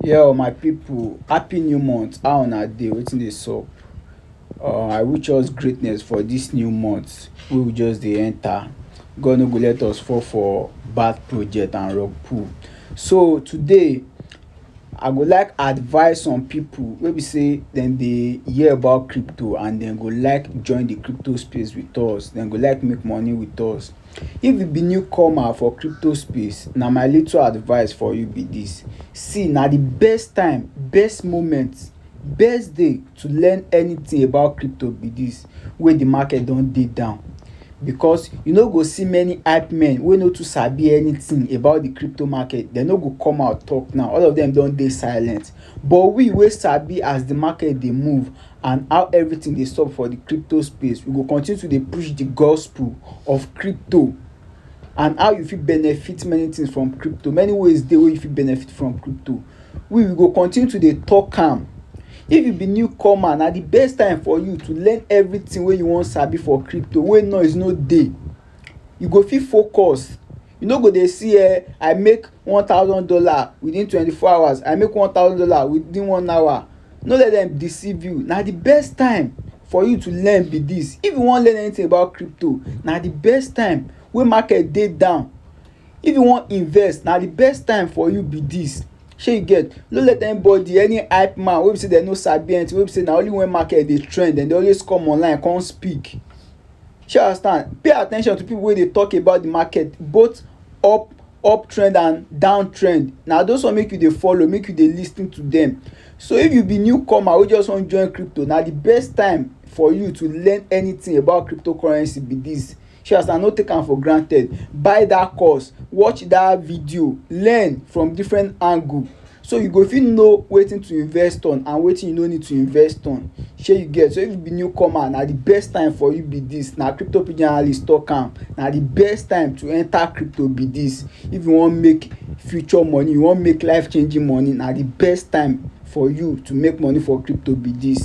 Yo, my people, happy new month. How una dey? Wetin dey sup? I wish us greatness for this new month wey we just dey enter. God no go let us fall for bad project and rug pull. So today, I go like advise some people wey be say dem dey hear about crypto and dem go like join the crypto space with us. Dem go like make money with us. If you be newcomer for crypto space, na my little advice for you be this. See, na the best time, best moment, best day to learn anything about crypto be this wey the market don dey down. Because you no go see many hype men wey no too sabi anything about the crypto market. Dem no go come out talk now. All of them don dey silent. But we wey sabi as the market dey move and how everything dey sup for the crypto space, we go continue to dey preach the gospel of crypto and how you fit benefit many things from crypto. Many ways dey wey you fit benefit from crypto. We go continue to dey talk am. If you be newcomer, na the best time for you to learn everything wey you wan sabi for crypto wey noise no dey. You go fit focus. You no go dey see I make $1,000 within 24 hours. I make $1,000 within 1 hour. No let them deceive you. Na the best time for you to learn be this. If you wan learn anything about crypto, na the best time wey market dey down. If you wan invest, na the best time for you be this. Shey you get? No let anybody, any hype man wey be say dem no sabi anything, wey be say na only when market dey trend dem dey always come online come speak. Shey you understand? Pay at ten tion to people wey dey talk about the market, both uptrend and downtrend. Na those one make you dey follow, make you dey lis ten to them. So if you be newcomer wey just wan join crypto, na the best time for you to learn anything about cryptocurrency be this. Shey you understand? No take am for granted. Buy that course, watch that video, learn from different angle so you go fit know wetin to invest on and wetin you no need to invest on. Shey you get? So if you be newcomer, na the best time for you be this. Na crypto pidgin analyst talk am. Na the best time to enter crypto be this. If you wan make future money, you wan make life changing money, na the best time for you to make money for crypto be this.